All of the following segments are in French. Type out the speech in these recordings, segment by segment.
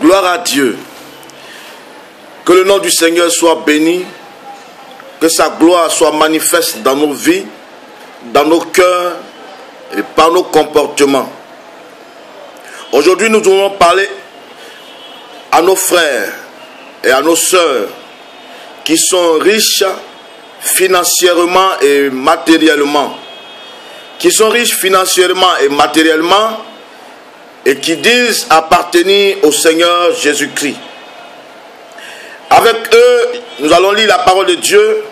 Gloire à Dieu. Que le nom du Seigneur soit béni. Que sa gloire soit manifeste dans nos vies, dans nos cœurs et par nos comportements. Aujourd'hui, nous allons parler à nos frères et à nos sœurs qui sont riches financièrement et matériellement. Qui sont riches financièrement et matériellement et qui disent appartenir au Seigneur Jésus-Christ. Avec eux, nous allons lire la parole de Dieu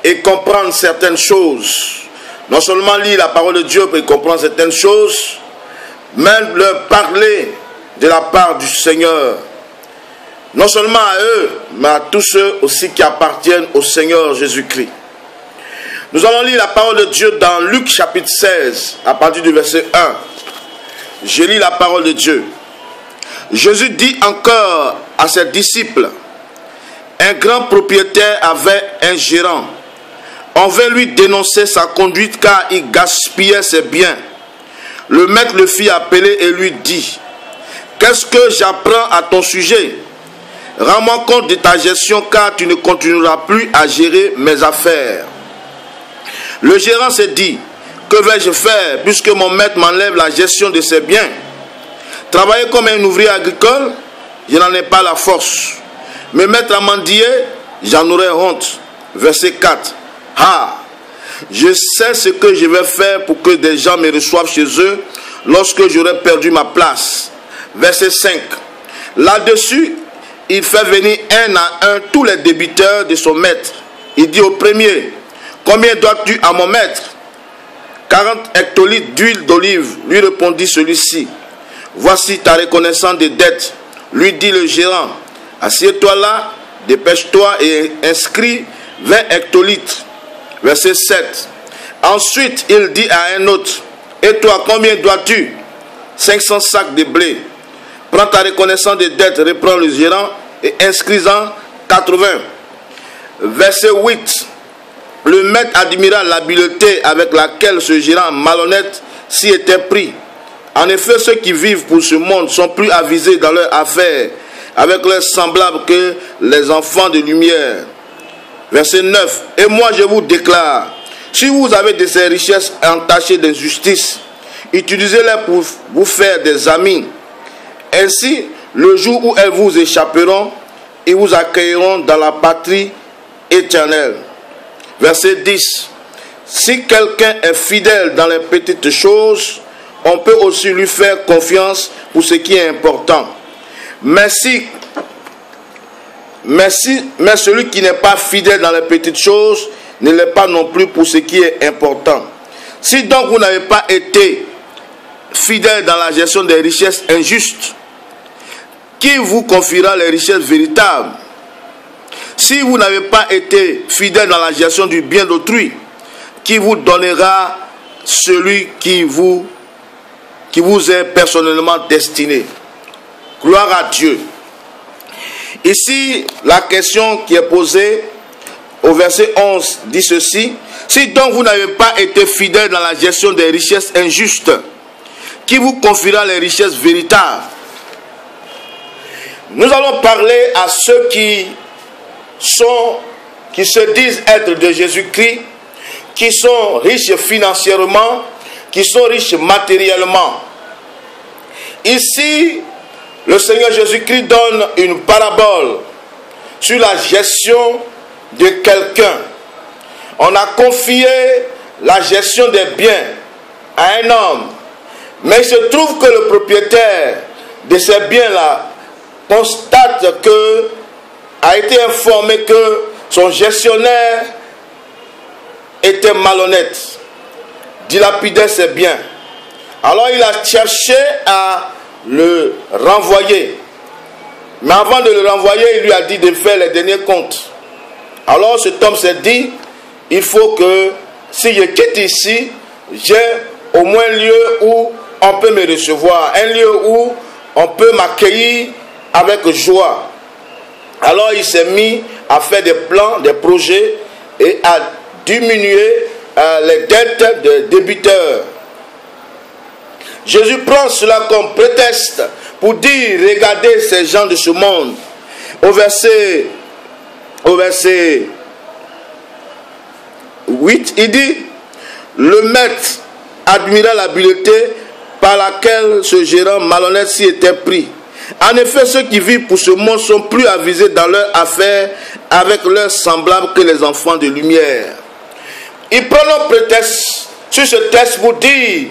et comprendre certaines choses. Non seulement lire la parole de Dieu pour comprendre certaines choses, mais leur parler de la part du Seigneur. Non seulement à eux, mais à tous ceux aussi qui appartiennent au Seigneur Jésus-Christ. Nous allons lire la parole de Dieu dans Luc chapitre 16, à partir du verset 1. Je lis la parole de Dieu. Jésus dit encore à ses disciples: un grand propriétaire avait un gérant. On vint lui dénoncer sa conduite car il gaspillait ses biens. Le maître le fit appeler et lui dit: qu'est-ce que j'apprends à ton sujet? Rends-moi compte de ta gestion car tu ne continueras plus à gérer mes affaires. Le gérant s'est dit: que vais-je faire puisque mon maître m'enlève la gestion de ses biens? Travailler comme un ouvrier agricole, je n'en ai pas la force. Me mettre à mendier, j'en aurais honte. Verset 4. Ah, je sais ce que je vais faire pour que des gens me reçoivent chez eux lorsque j'aurai perdu ma place. Verset 5. Là-dessus, il fait venir un à un tous les débiteurs de son maître. Il dit au premier: combien dois-tu à mon maître? 40 hectolitres d'huile d'olive, lui répondit celui-ci. Voici ta reconnaissance des dettes, lui dit le gérant. Assieds-toi là, dépêche-toi et inscris 20 hectolitres. Verset 7. Ensuite, il dit à un autre: et toi, combien dois-tu? 500 sacs de blé. Prends ta reconnaissance des dettes, reprend le gérant, et inscris-en 80. Verset 8. Le maître admira l'habileté avec laquelle ce gérant malhonnête s'y était pris. En effet, ceux qui vivent pour ce monde sont plus avisés dans leurs affaires avec leurs semblables que les enfants de lumière. Verset 9. Et moi je vous déclare, si vous avez de ces richesses entachées d'injustice, utilisez-les pour vous faire des amis. Ainsi, le jour où elles vous échapperont, ils vous accueilleront dans la patrie éternelle. Verset 10. Si quelqu'un est fidèle dans les petites choses, on peut aussi lui faire confiance pour ce qui est important. Mais celui qui n'est pas fidèle dans les petites choses ne l'est pas non plus pour ce qui est important. Si donc vous n'avez pas été fidèle dans la gestion des richesses injustes, qui vous confiera les richesses véritables? Si vous n'avez pas été fidèle dans la gestion du bien d'autrui, qui vous donnera celui qui vous est personnellement destiné? Gloire à Dieu. Ici, la question qui est posée au verset 11 dit ceci: si donc vous n'avez pas été fidèle dans la gestion des richesses injustes, qui vous confiera les richesses véritables? Nous allons parler à ceux qui se disent être de Jésus-Christ, qui sont riches financièrement, qui sont riches matériellement. Ici, le Seigneur Jésus-Christ donne une parabole sur la gestion de quelqu'un. On a confié la gestion des biens à un homme, mais il se trouve que le propriétaire de ces biens-là constate a été informé que son gestionnaire était malhonnête, dilapidait ses biens. Alors il a cherché à le renvoyer. Mais avant de le renvoyer, il lui a dit de faire les derniers comptes. Alors cet homme s'est dit: il faut que si je quitte ici, j'ai au moins un lieu où on peut me recevoir, un lieu où on peut m'accueillir avec joie. Alors il s'est mis à faire des plans, des projets et à diminuer les dettes des débiteurs. Jésus prend cela comme prétexte pour dire, regardez ces gens de ce monde. Au verset 8, il dit, le maître admira l'habileté par laquelle ce gérant malhonnête s'y était pris. En effet, ceux qui vivent pour ce monde sont plus avisés dans leurs affaires avec leurs semblables que les enfants de lumière. Ils prennent prétexte sur ce texte pour dire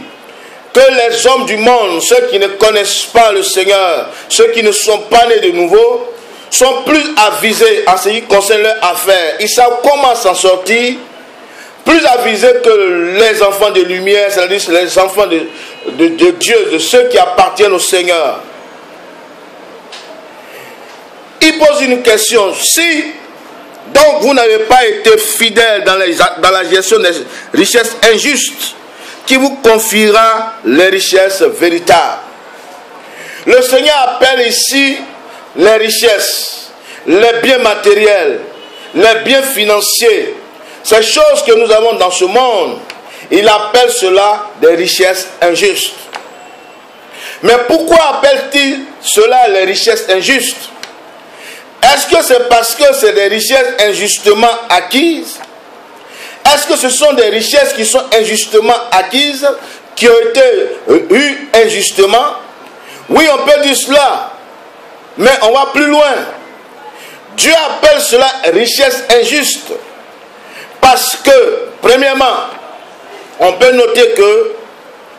que les hommes du monde, ceux qui ne connaissent pas le Seigneur, ceux qui ne sont pas nés de nouveau, sont plus avisés en ce qui concerne leurs affaires. Ils savent comment s'en sortir, plus avisés que les enfants de lumière, c'est-à-dire les enfants de Dieu, de ceux qui appartiennent au Seigneur. Il pose une question. Si donc vous n'avez pas été fidèle dans la gestion des richesses injustes, qui vous confiera les richesses véritables? Le Seigneur appelle ici les richesses, les biens matériels, les biens financiers, ces choses que nous avons dans ce monde. Il appelle cela des richesses injustes. Mais pourquoi appelle-t-il cela les richesses injustes? Est-ce que c'est parce que c'est des richesses injustement acquises? Est-ce que ce sont des richesses qui sont injustement acquises, qui ont été eues injustement? Oui, on peut dire cela, mais on va plus loin. Dieu appelle cela richesse injuste parce que, premièrement, on peut noter que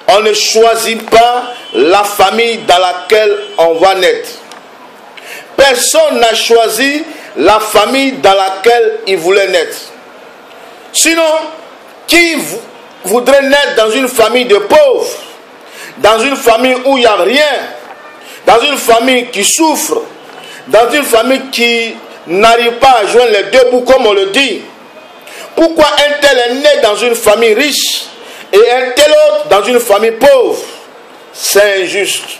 on ne choisit pas la famille dans laquelle on va naître. Personne n'a choisi la famille dans laquelle il voulait naître. Sinon, qui voudrait naître dans une famille de pauvres, dans une famille où il n'y a rien, dans une famille qui souffre, dans une famille qui n'arrive pas à joindre les deux bouts comme on le dit? Pourquoi un tel est né dans une famille riche et un tel autre dans une famille pauvre? C'est injuste.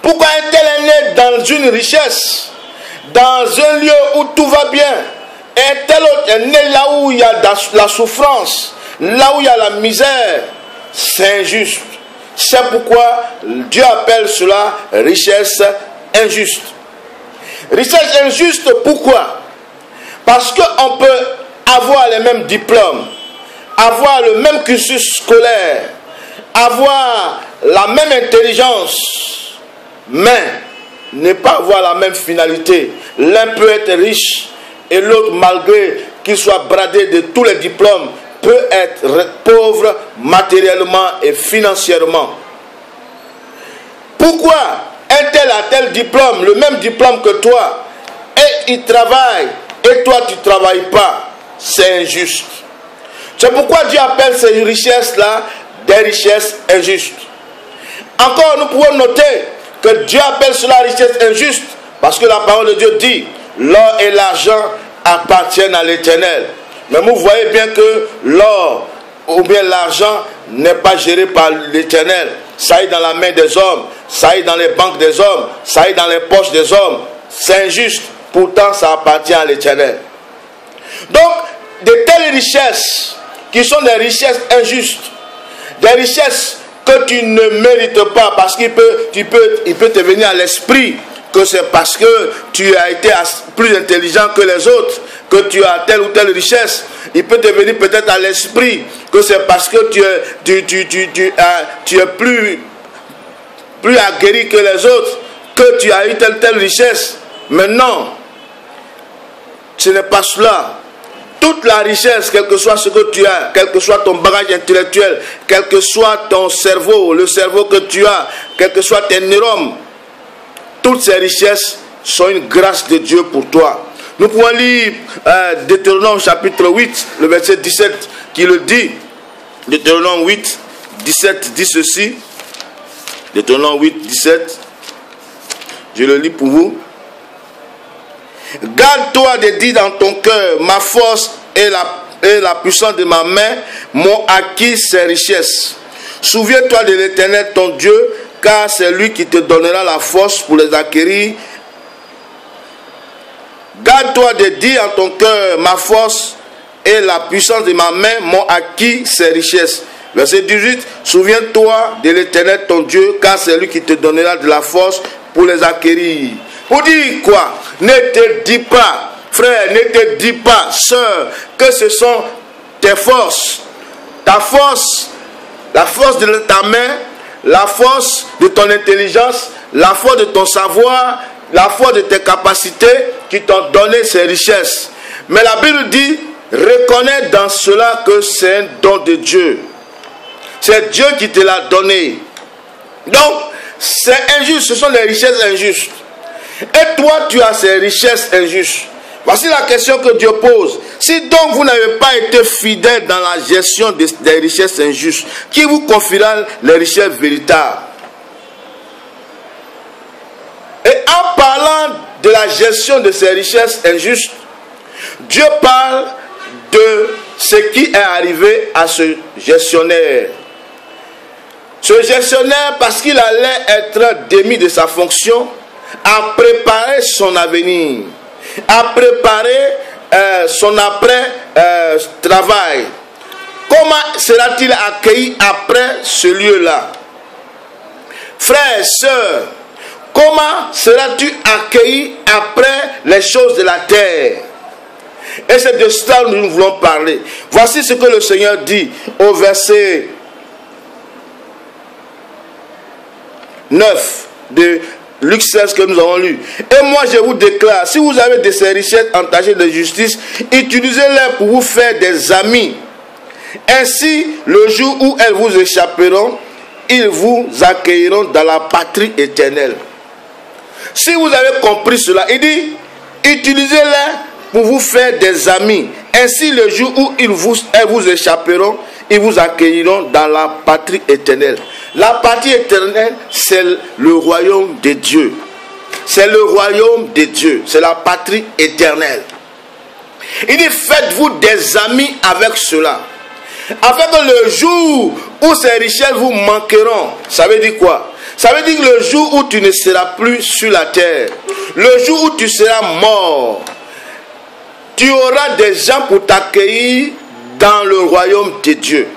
Pourquoi un tel est né dans une richesse, dans un lieu où tout va bien, et un tel autre est né là où il y a la souffrance, là où il y a la misère? C'est injuste. C'est pourquoi Dieu appelle cela richesse injuste. Richesse injuste, pourquoi? Parce qu'on peut avoir les mêmes diplômes, avoir le même cursus scolaire, avoir la même intelligence, mais ne pas avoir la même finalité. L'un peut être riche et l'autre, malgré qu'il soit bradé de tous les diplômes, peut être pauvre matériellement et financièrement. Pourquoi un tel a tel diplôme, le même diplôme que toi, et il travaille, et toi tu ne travailles pas? C'est injuste. C'est pourquoi Dieu appelle ces richesses-là des richesses injustes. Encore, nous pouvons noter que Dieu appelle cela richesse injuste parce que la parole de Dieu dit l'or et l'argent appartiennent à l'Éternel. Mais vous voyez bien que l'or ou bien l'argent n'est pas géré par l'Éternel. Ça est dans la main des hommes, ça est dans les banques des hommes, ça est dans les poches des hommes. C'est injuste, pourtant ça appartient à l'Éternel. Donc, de telles richesses qui sont des richesses injustes, des richesses que tu ne mérites pas, parce qu'il peut te venir à l'esprit que c'est parce que tu as été plus intelligent que les autres que tu as telle ou telle richesse. Il peut te venir peut-être à l'esprit que c'est parce que tu es plus aguerri que les autres que tu as eu telle richesse. Mais non, ce n'est pas cela. Toute la richesse, quel que soit ce que tu as, quel que soit ton bagage intellectuel, quel que soit ton cerveau, le cerveau que tu as, quel que soit tes neurones, toutes ces richesses sont une grâce de Dieu pour toi. Nous pouvons lire Deutéronome chapitre 8, le verset 17 qui le dit. Deutéronome 8, 17 dit ceci. Deutéronome 8, 17. Je le lis pour vous. Garde-toi de dire dans ton cœur, ma force et la puissance de ma main m'ont acquis ces richesses. Souviens-toi de l'Éternel ton Dieu, car c'est lui qui te donnera la force pour les acquérir. Garde-toi de dire en ton cœur, ma force et la puissance de ma main m'ont acquis ces richesses. Verset 18, souviens-toi de l'Éternel ton Dieu, car c'est lui qui te donnera de la force pour les acquérir. Pour dire quoi? Ne te dis pas, frère, ne te dis pas, sœur, que ce sont tes forces. Ta force, la force de ta main, la force de ton intelligence, la force de ton savoir, la force de tes capacités qui t'ont donné ces richesses. Mais la Bible dit, reconnais dans cela que c'est un don de Dieu. C'est Dieu qui te l'a donné. Donc, c'est injuste, ce sont les richesses injustes. Et toi, tu as ces richesses injustes. Voici la question que Dieu pose. Si donc vous n'avez pas été fidèle dans la gestion des richesses injustes, qui vous confiera les richesses véritables? Et en parlant de la gestion de ces richesses injustes, Dieu parle de ce qui est arrivé à ce gestionnaire. Ce gestionnaire, parce qu'il allait être démis de sa fonction, a préparé son avenir, a préparé son après-travail. Comment sera-t-il accueilli après ce lieu-là? Frères, sœurs, comment seras-tu accueilli après les choses de la terre? Et c'est de cela que nous voulons parler. Voici ce que le Seigneur dit au verset 9 de Luc 16 que nous avons lu. Et moi je vous déclare, si vous avez de ces richesses entachées de justice, utilisez-les pour vous faire des amis. Ainsi, le jour où elles vous échapperont, ils vous accueilleront dans la patrie éternelle. Si vous avez compris cela, il dit, utilisez-les pour vous faire des amis. Ainsi, le jour où elles vous échapperont, ils vous accueilleront dans la patrie éternelle. La patrie éternelle, c'est le royaume de Dieu. C'est le royaume de Dieu. C'est la patrie éternelle. Il dit, faites-vous des amis avec cela. Afin que le jour où ces richesses vous manqueront, ça veut dire quoi? Ça veut dire que le jour où tu ne seras plus sur la terre, le jour où tu seras mort, tu auras des gens pour t'accueillir dans le royaume de Dieu.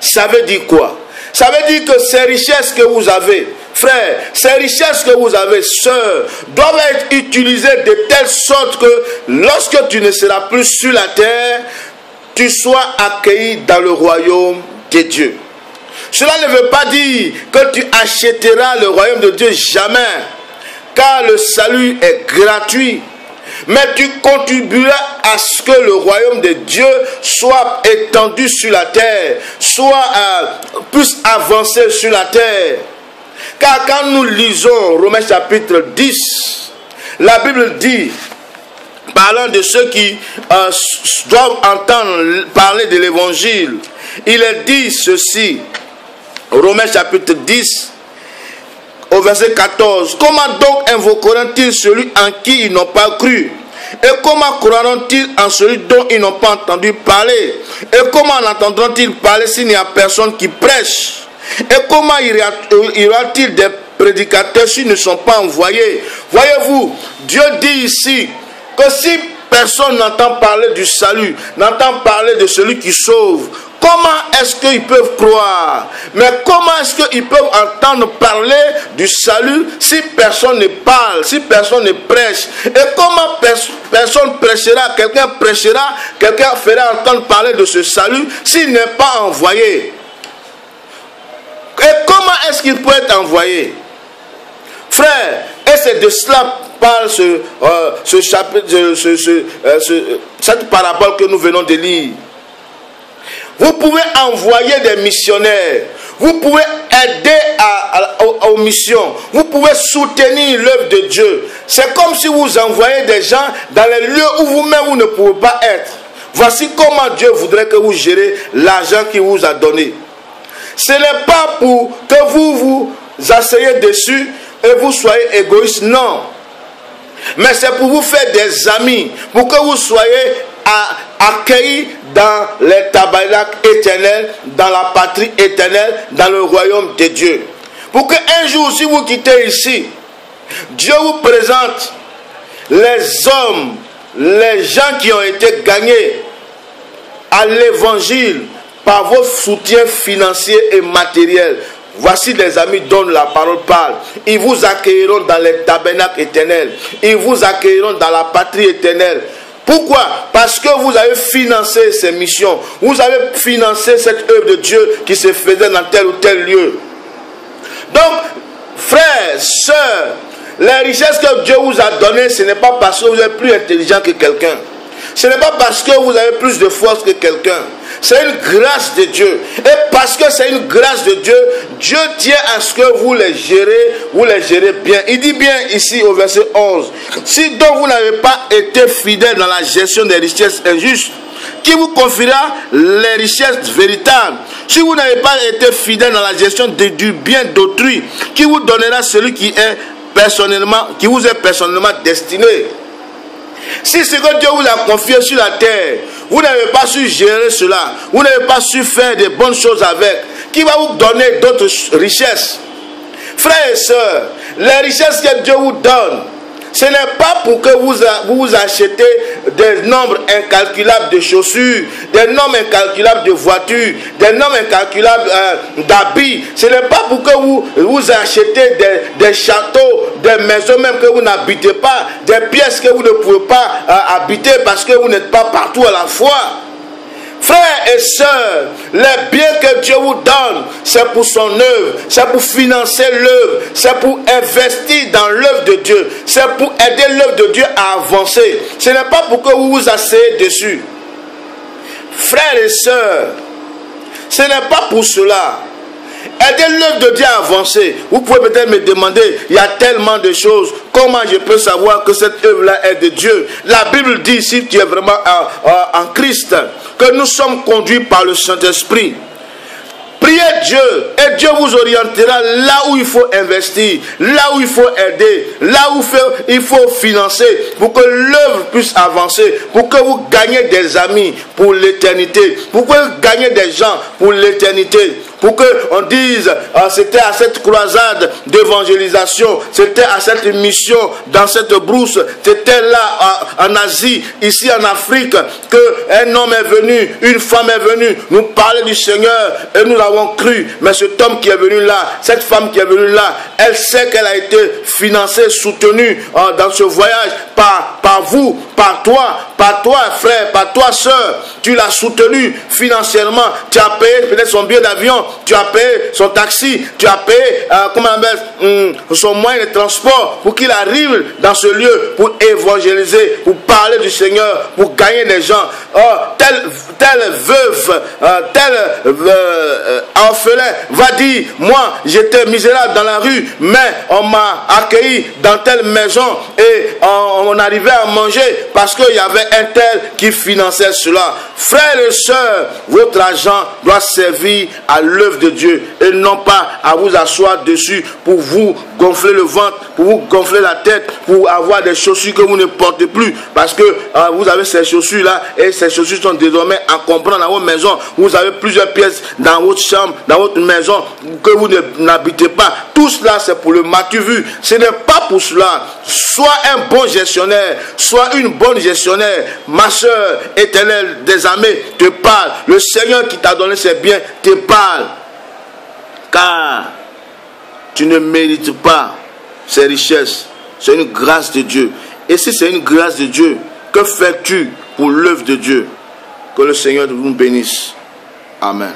Ça veut dire quoi? Ça veut dire que ces richesses que vous avez, frères, ces richesses que vous avez, sœurs, doivent être utilisées de telle sorte que lorsque tu ne seras plus sur la terre, tu sois accueilli dans le royaume de Dieu. Cela ne veut pas dire que tu achèteras le royaume de Dieu jamais, car le salut est gratuit. Mais tu contribueras à ce que le royaume de Dieu soit étendu sur la terre, soit plus avancé sur la terre. Car quand nous lisons Romains chapitre 10, la Bible dit, parlant de ceux qui doivent entendre parler de l'évangile, il est dit ceci, Romains chapitre 10, au verset 14, comment donc invoqueront-ils celui en qui ils n'ont pas cru? Et comment croiront-ils en celui dont ils n'ont pas entendu parler? Et comment en entendront-ils parler s'il n'y a personne qui prêche? Et comment y aura-t-il des prédicateurs s'ils ne sont pas envoyés? Voyez-vous, Dieu dit ici que si personne n'entend parler du salut, n'entend parler de celui qui sauve, comment est-ce qu'ils peuvent croire? Mais comment est-ce qu'ils peuvent entendre parler du salut si personne ne parle, si personne ne prêche? Et comment personne prêchera, quelqu'un fera entendre parler de ce salut s'il n'est pas envoyé? Et comment est-ce qu'il peut être envoyé? Frère, et c'est de cela parle cette parabole que nous venons de lire. Vous pouvez envoyer des missionnaires, vous pouvez aider aux missions, vous pouvez soutenir l'œuvre de Dieu. C'est comme si vous envoyez des gens dans les lieux où vous-même vous ne pouvez pas être. Voici comment Dieu voudrait que vous gérez l'argent qu'il vous a donné. Ce n'est pas pour que vous vous asseyez dessus et vous soyez égoïste, non. Mais c'est pour vous faire des amis, pour que vous soyez accueillis dans les tabernacles éternels, dans la patrie éternelle, dans le royaume de Dieu. Pour qu'un jour, si vous quittez ici, Dieu vous présente les hommes, les gens qui ont été gagnés à l'évangile par vos soutiens financiers et matériels. Voici les amis dont la parole parle. Ils vous accueilleront dans les tabernacles éternels. Ils vous accueilleront dans la patrie éternelle. Pourquoi? Parce que vous avez financé ces missions. Vous avez financé cette œuvre de Dieu qui se faisait dans tel ou tel lieu. Donc, frères, sœurs, les richesses que Dieu vous a données, ce n'est pas parce que vous êtes plus intelligent que quelqu'un. Ce n'est pas parce que vous avez plus de force que quelqu'un. C'est une grâce de Dieu. Et parce que c'est une grâce de Dieu, Dieu tient à ce que vous les gérez bien. Il dit bien ici au verset 11. Si donc vous n'avez pas été fidèle dans la gestion des richesses injustes, qui vous confiera les richesses véritables? Si vous n'avez pas été fidèle dans la gestion du bien d'autrui, qui vous donnera celui qui vous est personnellement destiné? Si ce que Dieu vous a confié sur la terre, vous n'avez pas su gérer cela, vous n'avez pas su faire de bonnes choses avec, qui va vous donner d'autres richesses? Frères et sœurs, les richesses que Dieu vous donne, ce n'est pas pour que vous achetez des nombres incalculables de chaussures, des nombres incalculables de voitures, des nombres incalculables d'habits. Ce n'est pas pour que vous achetez des châteaux, des maisons même que vous n'habitez pas, des pièces que vous ne pouvez pas habiter parce que vous n'êtes pas partout à la fois. Frères et sœurs, les biens que Dieu vous donne, c'est pour son œuvre, c'est pour financer l'œuvre, c'est pour investir dans l'œuvre de Dieu, c'est pour aider l'œuvre de Dieu à avancer. Ce n'est pas pour que vous vous asseyez dessus. Frères et sœurs, ce n'est pas pour cela. Aider l'œuvre de Dieu à avancer. Vous pouvez peut-être me demander, il y a tellement de choses, comment je peux savoir que cette œuvre-là est de Dieu? La Bible dit, si tu es vraiment en Christ, que nous sommes conduits par le Saint-Esprit. Priez Dieu et Dieu vous orientera là où il faut investir, là où il faut aider, là où il faut financer pour que l'œuvre puisse avancer, pour que vous gagnez des amis pour l'éternité, pour que vous gagnez des gens pour l'éternité. Pour qu'on dise, c'était à cette croisade d'évangélisation, c'était à cette mission dans cette brousse, c'était là en Asie, ici en Afrique, qu'un homme est venu, une femme est venue nous parler du Seigneur et nous l'avons cru. Mais cet homme qui est venu là, cette femme qui est venue là, elle sait qu'elle a été financée, soutenue dans ce voyage par vous, par toi frère, par toi sœur. Tu l'as soutenu financièrement, tu as payé peut-être son billet d'avion, tu as payé son taxi, tu as payé son moyen de transport pour qu'il arrive dans ce lieu pour évangéliser, pour parler du Seigneur, pour gagner des gens. Telle veuve, tel orphelin va dire, moi j'étais misérable dans la rue, mais on m'a accueilli dans telle maison et on arrivait à manger parce qu'il y avait un tel qui finançait cela. Frères et sœurs, votre argent doit servir à l'œuvre de Dieu et non pas à vous asseoir dessus pour vous gonfler le ventre, pour vous gonfler la tête, pour avoir des chaussures que vous ne portez plus parce que vous avez ces chaussures là et ces chaussures sont désormais encombrant dans votre maison. Vous avez plusieurs pièces dans votre chambre, dans votre maison que vous n'habitez pas. Tout cela c'est pour le matu vu. Ce n'est pas pour cela. Sois un bon gestionnaire, sois une bonne gestionnaire. Ma soeur éternelle des armées te parle. Le Seigneur qui t'a donné ses biens te parle. Car tu ne mérites pas ces richesses. C'est une grâce de Dieu. Et si c'est une grâce de Dieu, que fais-tu pour l'œuvre de Dieu? Que le Seigneur vous bénisse. Amen.